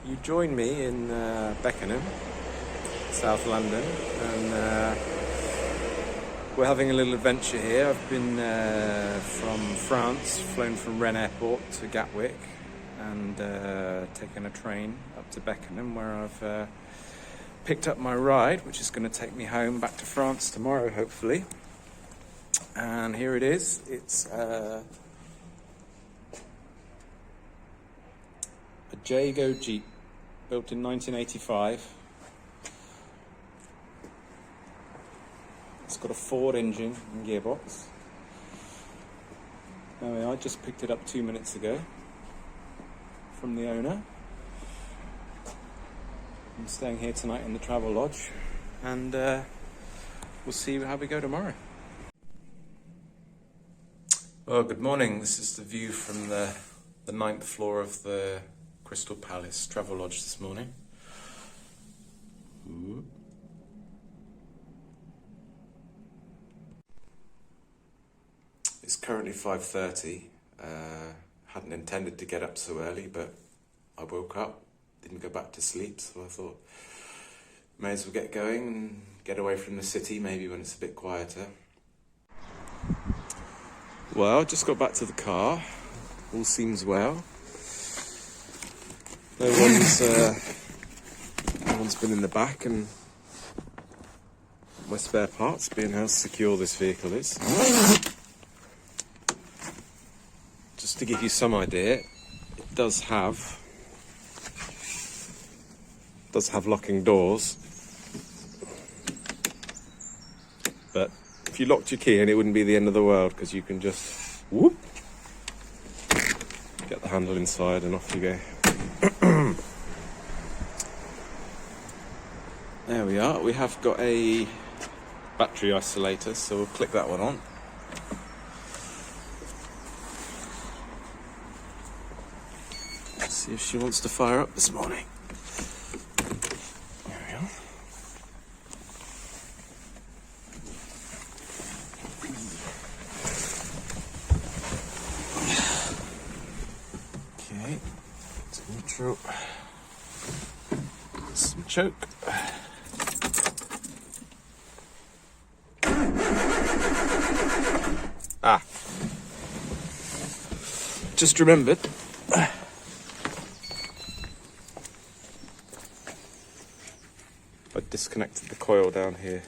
you join me in Beckenham, South London, and we're having a little adventure here. I've been from France, flown from Rennes Airport to Gatwick, and taken a train up to Beckenham, where I've picked up my ride, which is going to take me home back to France tomorrow, hopefully. And here it is. It's a Jago Jeep, built in 1985. It's got a Ford engine and gearbox. I just picked it up 2 minutes ago from the owner. I'm staying here tonight in the travel lodge, and we'll see how we go tomorrow. Well, good morning. This is the view from the 9th floor of the Crystal Palace Travel Lodge this morning. Ooh. It's currently 5:30. Hadn't intended to get up so early, but I woke up, didn't go back to sleep, so I thought may as well get going and get away from the city, maybe when it's a bit quieter. Well, just got back to the car. All seems well. No one's been in the back, and my spare parts, being how secure this vehicle is. Just to give you some idea, it does have locking doors, but if you locked your key in, it wouldn't be the end of the world, because you can just whoop, get the handle inside and off you go. There we are. We have got a battery isolator, so we'll click that one on. Let's see if she wants to fire up this morning. There we are. Okay, it's neutral. Some choke. Just remembered. I disconnected the coil down here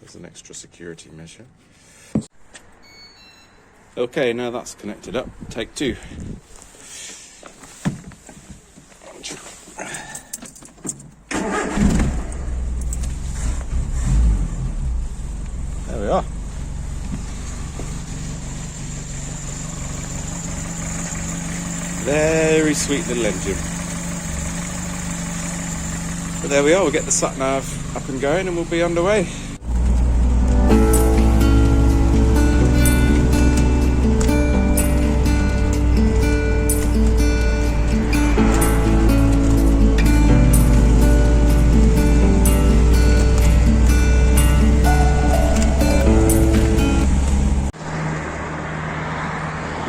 as an extra security measure. Okay, now that's connected up. Take two. There we are. Very sweet little engine. But there we are, we'll get the sat-nav up and going and we'll be underway.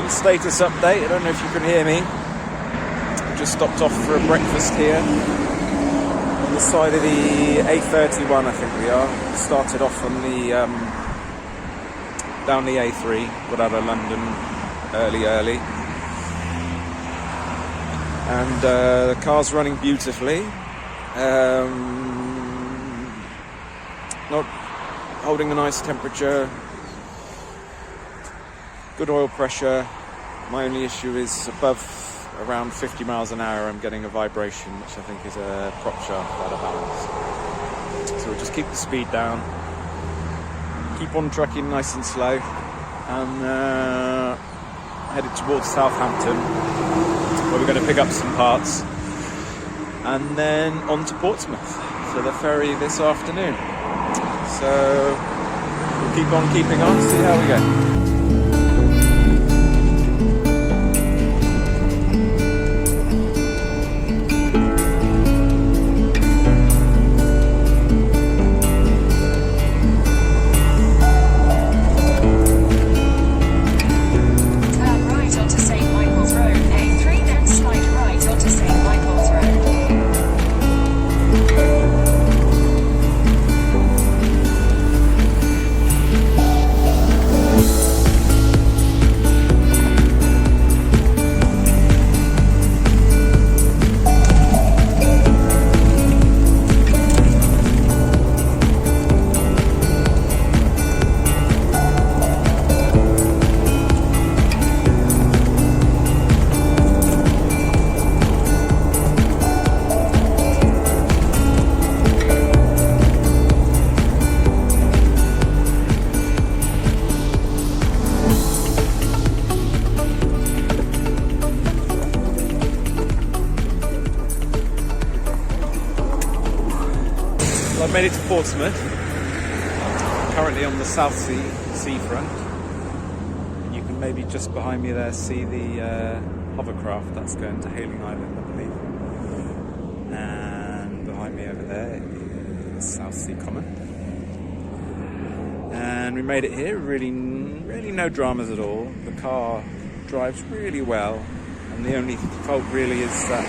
Status update. I don't know if you can hear me. Just stopped off for a breakfast here on the side of the A31, I think we are. Started off on the down the A3, got out of London early, and the car's running beautifully. Not holding a nice temperature, good oil pressure. My only issue is above around 50 miles an hour, I'm getting a vibration, which I think is a prop shaft out of balance. So we'll just keep the speed down, keep on trucking nice and slow, and headed towards Southampton, where we're going to pick up some parts, and then on to Portsmouth for the ferry this afternoon. So we'll keep on keeping on, see how we go. Turn right onto St. Michael's Road, A3, then I've made it to Portsmouth. Currently on the South Sea seafront. You can maybe just behind me there see the hovercraft that's going to Hailing Island, I believe. And behind me over there is South Sea Common. And we made it here. Really no dramas at all. The car drives really well, and the only fault really is that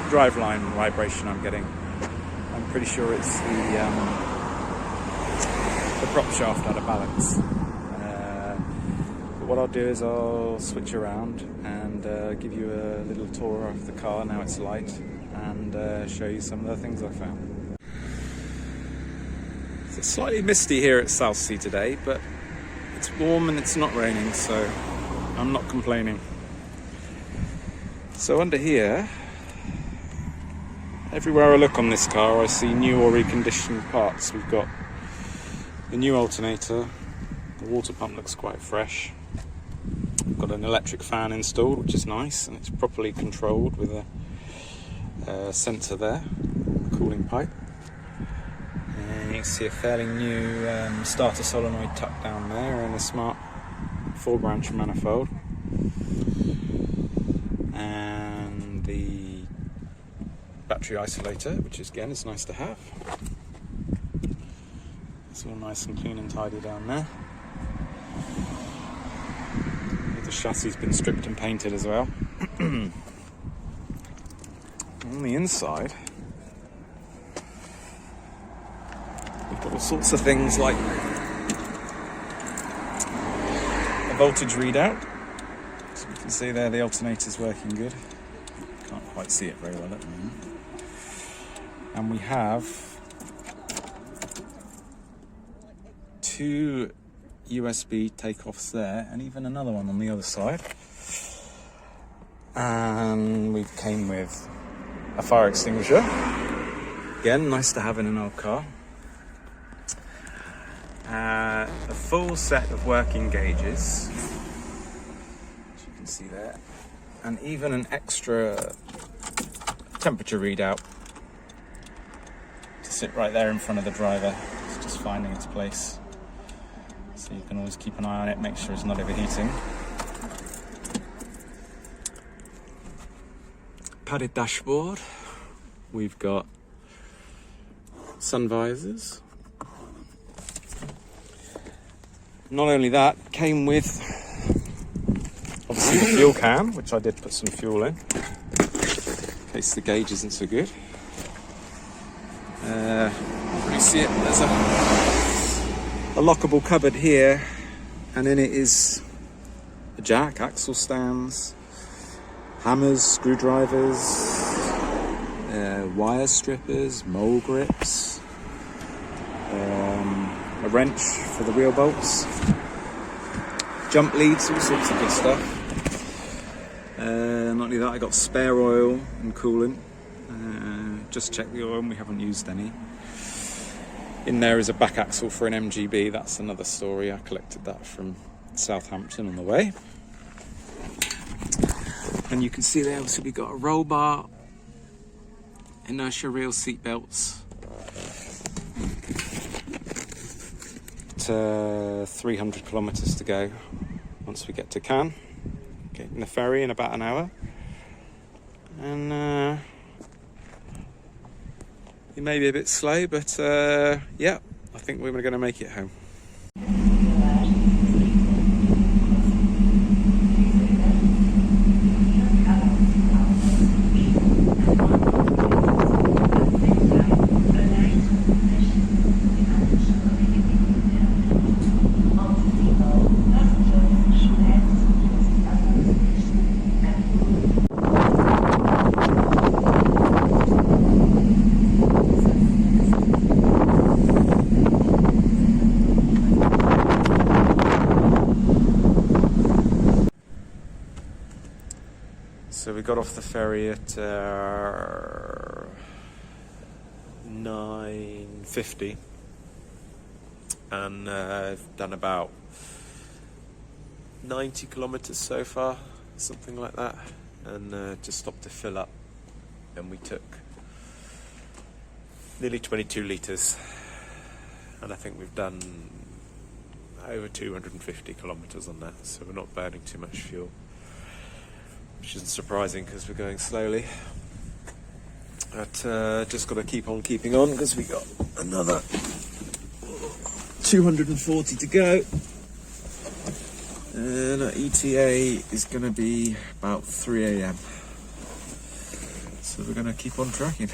driveline vibration I'm getting. I'm pretty sure it's the prop shaft out of balance. But what I'll do is I'll switch around and give you a little tour of the car now it's light, and show you some of the things I found. It's slightly misty here at South Sea today, but it's warm and it's not raining, so I'm not complaining. So under here, everywhere I look on this car I see new or reconditioned parts. We've got the new alternator, the water pump looks quite fresh. We've got an electric fan installed, which is nice, and it's properly controlled with a sensor there, a cooling pipe. And you can see a fairly new starter solenoid tucked down there, and a smart 4-branch manifold. And the battery isolator, which is, again, is nice to have. It's all nice and clean and tidy down there. The chassis has been stripped and painted as well. On the inside, we've got all sorts of things like a voltage readout. So you can see there the alternator's working good. Can't quite see it very well at the moment. And we have 2 USB takeoffs there, and even another one on the other side. And we came with a fire extinguisher. Again, nice to have in an old car. A full set of working gauges, as you can see there, and even an extra temperature readout to sit right there in front of the driver. It's just finding its place. So you can always keep an eye on it, make sure it's not overheating. Padded dashboard. We've got sun visors. Not only that, came with obviously the fuel can, which I did put some fuel in case the gauge isn't so good. You see it, there's a lockable cupboard here, and in it is a jack, axle stands, hammers, screwdrivers, wire strippers, mole grips, a wrench for the wheel bolts, jump leads, all sorts of good stuff. Not only that, I got spare oil and coolant. Just check the oil, and we haven't used any. In there is a back axle for an MGB. That's another story. I collected that from Southampton on the way. And you can see there, obviously, we got a roll bar, inertia reel seat belts, 300 kilometers to go once we get to Cannes. Getting the ferry in about an hour. And it may be a bit slow, but yeah, I think we're going to make it home. So we got off the ferry at 9:50, and I've done about 90 kilometers so far, something like that, and just stopped to fill up. And we took nearly 22 litres, and I think we've done over 250 kilometres on that, so we're not burning too much fuel, which isn't surprising because we're going slowly. But just got to keep on keeping on because we got another 240 to go, and our ETA is going to be about 3 a.m. So we're going to keep on tracking.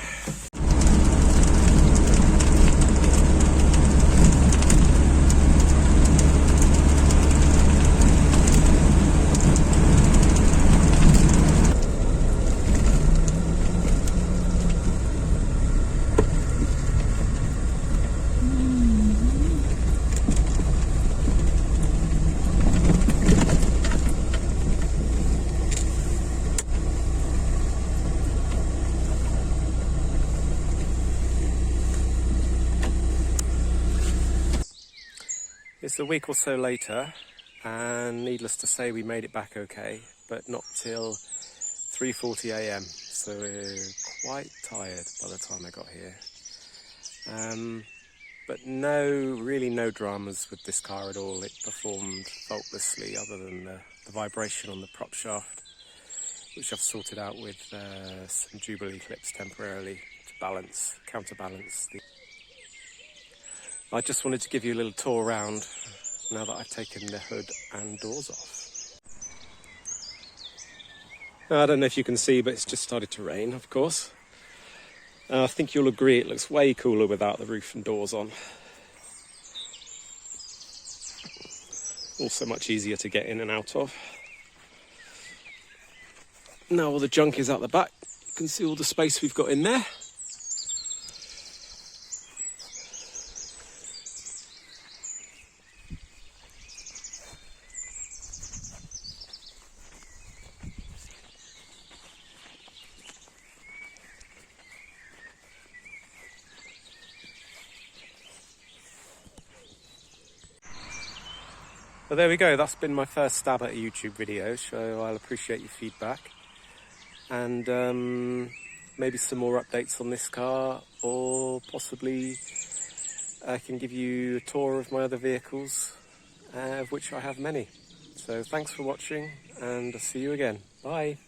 It's a week or so later, and needless to say we made it back okay, but not till 3:40 a.m, so we're quite tired by the time I got here. But really no dramas with this car at all. It performed faultlessly other than the vibration on the prop shaft, which I've sorted out with some Jubilee clips temporarily to counterbalance the... I just wanted to give you a little tour around now that I've taken the hood and doors off. Now, I don't know if you can see, but it's just started to rain, of course. I think you'll agree it looks way cooler without the roof and doors on. Also much easier to get in and out of. Now all the junk is out the back. You can see all the space we've got in there. Well, there we go. That's been my first stab at a YouTube video, so I'll appreciate your feedback. And maybe some more updates on this car, or possibly I can give you a tour of my other vehicles, of which I have many. So thanks for watching, and I'll see you again. Bye.